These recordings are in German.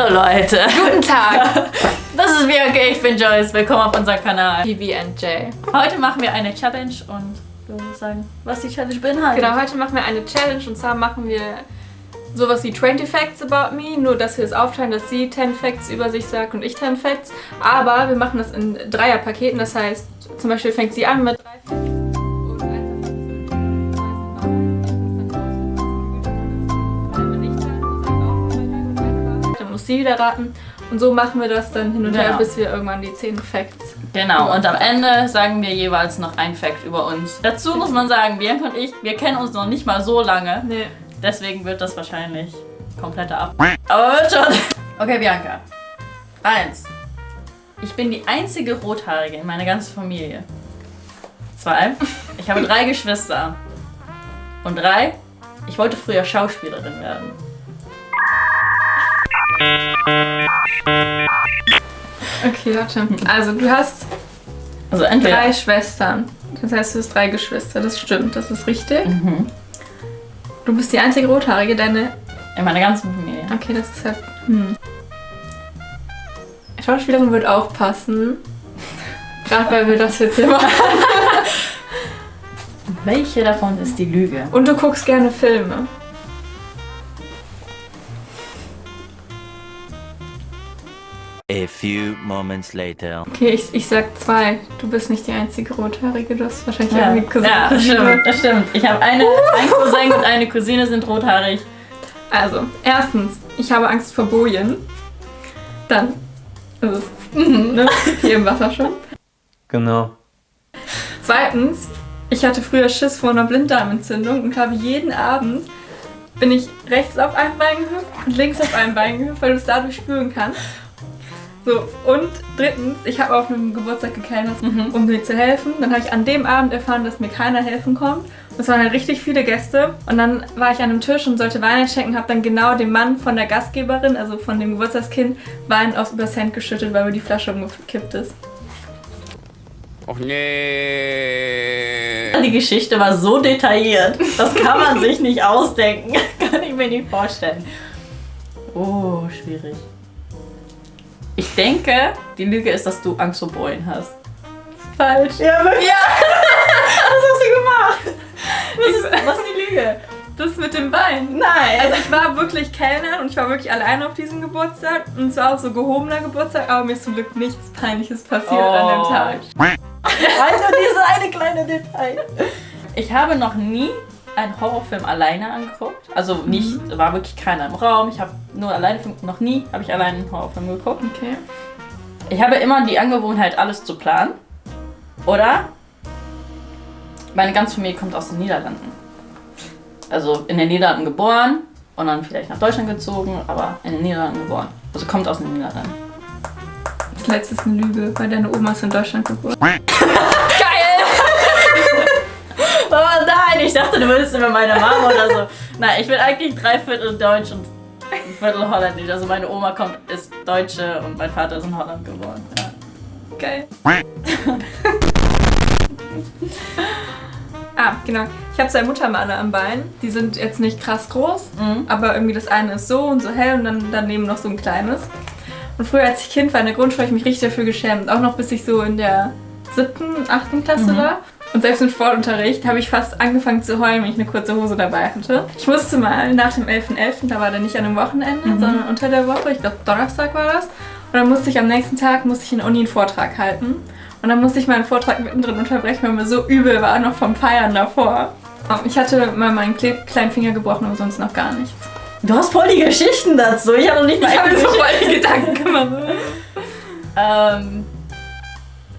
Hallo Leute. Guten Tag. Das ist Bianca, ich bin Joyce. Willkommen auf unserem Kanal. PB&J. Heute machen wir eine Challenge und du willst sagen, was die Challenge beinhaltet. Genau, heute machen wir eine Challenge und zwar machen wir sowas wie 20 Facts about me, nur dass wir es aufteilen, dass sie 10 Facts über sich sagt und ich 10 Facts. Aber wir machen das in Dreierpaketen, das heißt, zum Beispiel fängt sie an mit 3 Facts und dann muss sie wieder raten. Und so machen wir das dann hin und her, bis wir irgendwann die 10 Facts. Genau, und am Ende sagen wir jeweils noch ein Fact über uns. Dazu muss man sagen, Bianca und ich, wir kennen uns noch nicht mal so lange. Nee. Deswegen wird das wahrscheinlich kompletter Ab. Aber wird schon. Okay, Bianca. 1. Ich bin die einzige Rothaarige in meiner ganzen Familie. 2. Ich habe 3 Geschwister. Und 3. Ich wollte früher Schauspielerin werden. Okay, warte. Also du hast Also entweder 3 Schwestern. Das heißt, du hast 3 Geschwister. Das stimmt, das ist richtig. Du bist die einzige Rothaarige, deine... in meiner ganzen Familie. Okay, das ist halt... Schauspielerin wird auch passen. Gerade weil wir das jetzt hier machen. Welche davon ist die Lüge? Und du guckst gerne Filme. A few moments later. Okay, ich sag 2. Du bist nicht die einzige Rothaarige. Du hast wahrscheinlich irgendwie Cousine. Ja, das stimmt. Ich habe ein Cousin und eine Cousine sind rothaarig. Also, erstens, ich habe Angst vor Bojen. Dann, also, ne? Hier im Wasser schon. Genau. Zweitens, ich hatte früher Schiss vor einer Blinddarmentzündung und habe jeden Abend bin ich rechts auf einem Bein gehüpft und links auf einem Bein gehüpft, weil du es dadurch spüren kannst. So, und drittens, ich habe auf einem Geburtstag gekellnert, um mir zu helfen. Dann habe ich an dem Abend erfahren, dass mir keiner helfen kommt. Es waren halt richtig viele Gäste. Und dann war ich an einem Tisch und sollte Wein einschenken und habe dann genau dem Mann von der Gastgeberin, also von dem Geburtstagskind, Wein übers Hemd geschüttet, weil mir die Flasche umgekippt ist. Och nee. Die Geschichte war so detailliert. Das kann man sich nicht ausdenken. Kann ich mir nicht vorstellen. Oh, schwierig. Ich denke, die Lüge ist, dass du Angst vor Bojen hast. Falsch. Ja, wirklich? Ja. Was hast du gemacht? Was ist die Lüge? Das mit dem Bein. Nein. Also ich war wirklich Kellner und ich war wirklich alleine auf diesem Geburtstag. Und es war auch so gehobener Geburtstag, aber mir ist zum Glück nichts Peinliches passiert an dem Tag. Also dieses eine kleine Detail. Ich habe noch nie einen Horrorfilm alleine angeguckt. Also nicht, war wirklich keiner im Raum. Ich habe nur alleine, noch nie habe ich alleine einen Horrorfilm geguckt. Okay. Ich habe immer die Angewohnheit, alles zu planen. Oder meine ganze Familie kommt aus den Niederlanden. Also in den Niederlanden geboren und dann vielleicht nach Deutschland gezogen, aber in den Niederlanden geboren. Also kommt aus den Niederlanden. Das letzte ist eine Lüge, weil deine Oma ist in Deutschland geboren. Geil! Oh nein, ich dachte, du würdest über meine Mama oder so. Nein, ich bin eigentlich 3/4 Deutsch und 1/4 Holländisch. Also meine Oma ist Deutsche und mein Vater ist in Holland geboren. Ja. Geil. Genau. Ich habe 2 Muttermale am Bein. Die sind jetzt nicht krass groß, aber irgendwie das eine ist so und so hell und dann daneben noch so ein kleines. Und früher, als ich Kind war in der Grundschule, habe ich mich richtig dafür geschämt. Auch noch bis ich so in der 7., 8. Klasse war. Und selbst im Sportunterricht habe ich fast angefangen zu heulen, wenn ich eine kurze Hose dabei hatte. Ich musste mal nach dem 11.11., da war der nicht an einem Wochenende, sondern unter der Woche, ich glaube Donnerstag war das. Und dann musste ich am nächsten Tag in der Uni einen Vortrag halten. Und dann musste ich meinen Vortrag mittendrin unterbrechen, weil mir so übel war, noch vom Feiern davor. Ich hatte mal meinen kleinen Finger gebrochen, aber sonst noch gar nichts. Du hast voll die Geschichten dazu. Ich habe noch nicht mal Ich habe mir so voll die Gedanken gemacht.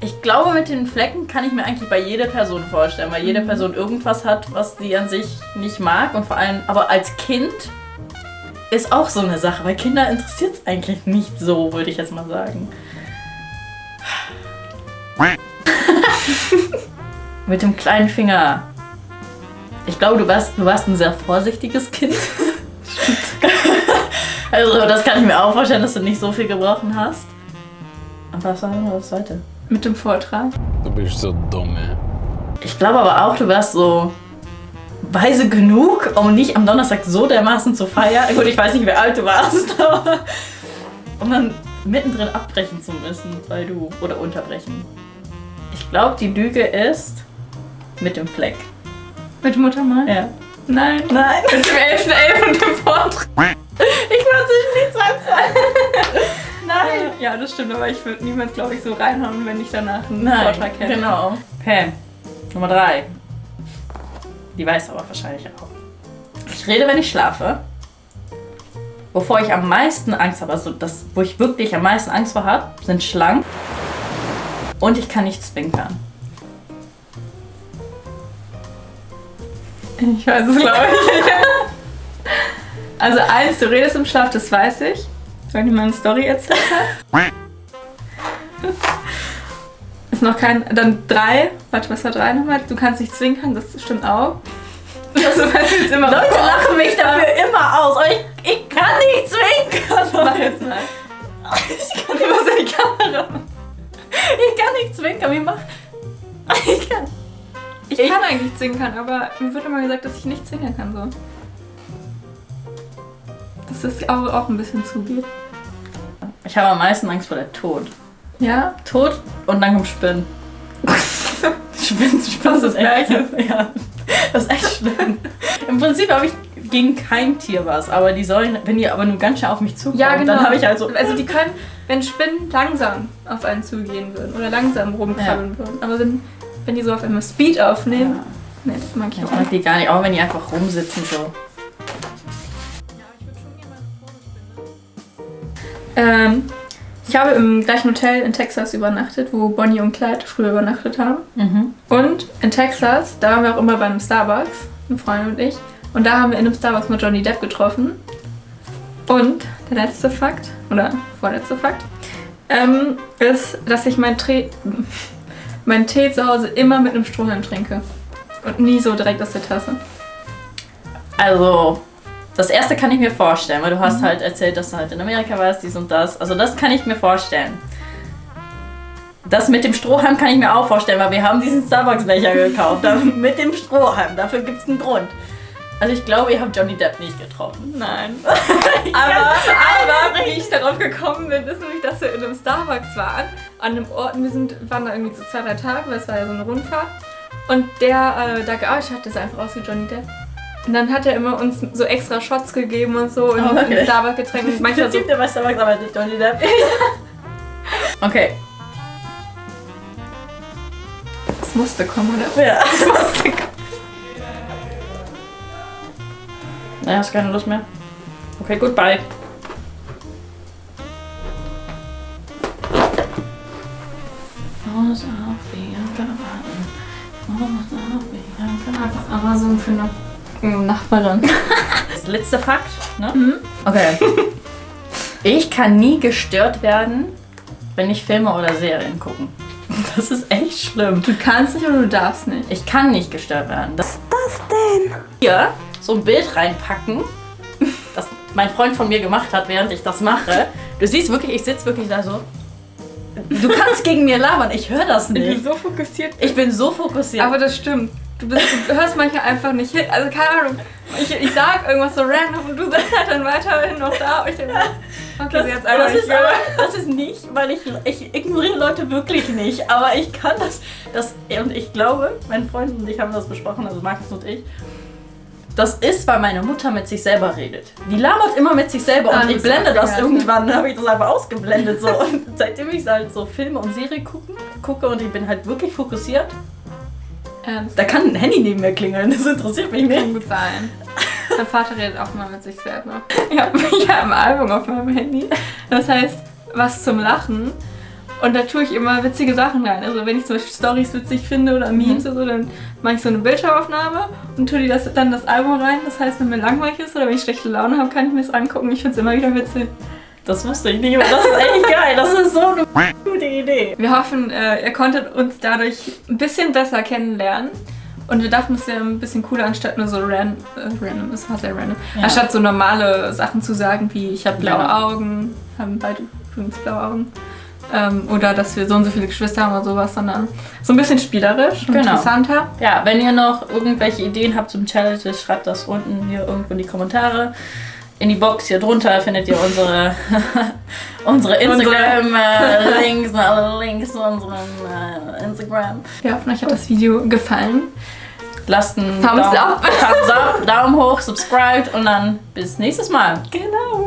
Ich glaube, mit den Flecken kann ich mir eigentlich bei jeder Person vorstellen, weil jede Person irgendwas hat, was die an sich nicht mag. Und vor allem, aber als Kind ist auch so eine Sache, weil Kinder interessiert es eigentlich nicht so, würde ich jetzt mal sagen. Mit dem kleinen Finger. Ich glaube, du warst ein sehr vorsichtiges Kind. Also das kann ich mir auch vorstellen, dass du nicht so viel gebrochen hast. Und was war denn das zweite? Mit dem Vortrag. Du bist so dumm, ey. Ich glaube aber auch, du warst so weise genug, um nicht am Donnerstag so dermaßen zu feiern. Gut, ich weiß nicht, wie alt du warst, aber und dann mittendrin abbrechen zu müssen, weil du... Oder unterbrechen. Ich glaube, die Lüge ist mit dem Fleck. Mit Muttermal? Ja. Nein. Nein. Mit dem 11.11. und dem Vortrag. Ich weiß nichts anzeigen. Nein. Ja, das stimmt, aber ich würde niemals, glaube ich, so reinhauen, wenn ich danach einen Nein. Vortrag hätte. Genau. Okay. Nummer 3. Die weiß aber wahrscheinlich auch. Ich rede, wenn ich schlafe. Wovor ich am meisten Angst habe, also das, wo ich wirklich am meisten Angst vor habe, sind Schlangen. Und ich kann nicht zwinkern. Ich weiß es, glaube ich. Also eins, du redest im Schlaf, das weiß ich. Weil du mir eine Story erzählt hast. Ist noch kein... Dann 3. Warte, was war 3 nochmal? Du kannst nicht zwinkern, das stimmt auch. Also, das jetzt immer Leute lachen mich dafür immer aus, aber ich kann nicht zwinkern. Mach jetzt mal. Ich kann immer so die Kamera. Ich kann nicht zwinkern, wie mach... Ich kann eigentlich zwinkern, aber mir wird immer gesagt, dass ich nicht zwinkern kann so. Dass das auch ein bisschen zugeht. Ich habe am meisten Angst vor der Tod. Ja? Tod und dann kommt Spinnen. Spinnen Das ist das echt, ja, das ist echt schlimm. Im Prinzip habe ich gegen kein Tier was, aber die sollen, wenn die aber nur ganz schnell auf mich zukommen, Ja, genau. dann habe ich halt so... Also die können, wenn Spinnen langsam auf einen zugehen würden oder langsam rumkrabbeln würden, aber wenn die so auf einmal Speed aufnehmen, nee, das mag ich Ich auch mag nicht. die gar nicht, auch wenn die einfach rumsitzen so. Ich habe im gleichen Hotel in Texas übernachtet, wo Bonnie und Clyde früher übernachtet haben. Und in Texas, da waren wir auch immer bei einem Starbucks, ein Freund und ich. Und da haben wir in einem Starbucks mit Johnny Depp getroffen. Und der letzte Fakt, oder vorletzte Fakt, ist, dass ich meinen Tee zu Hause immer mit einem Strohhalm trinke. Und nie so direkt aus der Tasse. Also, das erste kann ich mir vorstellen, weil du hast halt erzählt, dass du halt in Amerika warst, dies und das. Also das kann ich mir vorstellen. Das mit dem Strohhalm kann ich mir auch vorstellen, weil wir haben diesen Starbucks-Becher gekauft. Mit dem Strohhalm, dafür gibt es einen Grund. Also ich glaube, ihr habt Johnny Depp nicht getroffen. Nein. aber wie ich darauf gekommen bin, ist nämlich, dass wir in einem Starbucks waren. An einem Ort, waren da irgendwie so 2-3 Tage, weil es war ja so eine Rundfahrt. Und der da gearbeitet hat, der sah einfach aus wie Johnny Depp. Und dann hat er immer uns so extra Shots gegeben und so in Starbucks-Getränken. Manchmal so. Der bei Starbucks arbeitet, Johnny Depp. Okay. Das musste kommen, oder? Ja, das musste kommen. Naja, hast keine Lust mehr? Okay, goodbye. Muss auf Bianca warten. Muss auf Bianca warten. Amazon für eine Nachbarin. Das letzte Fakt, ne? Okay. Ich kann nie gestört werden, wenn ich Filme oder Serien gucke. Das ist echt schlimm. Du kannst nicht oder du darfst nicht. Ich kann nicht gestört werden. Was ist das denn? Hier so ein Bild reinpacken, das mein Freund von mir gemacht hat, während ich das mache. Du siehst wirklich, ich sitze wirklich da so. Du kannst gegen mir labern, ich höre das Ich bin nicht. so fokussiert. Ich bin so fokussiert. Aber das stimmt. Du hörst manchmal einfach nicht hin. Also keine Ahnung. Ich sag irgendwas so random und du sitzt halt dann weiterhin noch da. Und ich denke, okay, jetzt einfach nicht gehört. Das ist nicht, weil ich ignoriere Leute wirklich nicht. Aber ich kann das. Und ich glaube, mein Freund und ich haben das besprochen, also Markus und ich. Das ist, weil meine Mutter mit sich selber redet. Die labert immer mit sich selber und ich blende das irgendwann, habe ich das einfach ausgeblendet. So. Und seitdem ich halt so Filme und Serien gucke und ich bin halt wirklich fokussiert, Ernst? da kann ein Handy neben mir klingeln, das interessiert mich nicht. Kann gut sein. Mein Vater redet auch mal mit sich selber. Ich hab ein Album auf meinem Handy. Das heißt, was zum Lachen. Und da tue ich immer witzige Sachen rein. Also wenn ich zum Beispiel Storys witzig finde oder Memes oder so, dann mache ich so eine Bildschirmaufnahme und tue dann das Album rein. Das heißt, wenn mir langweilig ist oder wenn ich schlechte Laune habe, kann ich mir das angucken. Ich finde es immer wieder witzig. Das wusste ich nicht, aber das ist echt geil. Das ist so eine gute Idee. Wir hoffen, ihr konntet uns dadurch ein bisschen besser kennenlernen. Und wir dachten, es wäre ein bisschen cooler, anstatt nur so random, es war sehr random, Ja. anstatt so normale Sachen zu sagen, wie ich habe blaue Genau. Augen, haben beide übrigens blaue Augen. Oder dass wir so und so viele Geschwister haben oder sowas, sondern so ein bisschen spielerisch und Genau. interessanter. Ja, wenn ihr noch irgendwelche Ideen habt zum Challenges, schreibt das unten hier irgendwo in die Kommentare. In die Box hier drunter findet ihr unsere Instagram-Links, alle Links zu unserem Instagram. Wir hoffen, euch hat das Video gefallen. Lasst einen Thumbs up. Daumen hoch, subscribed und dann bis nächstes Mal. Genau.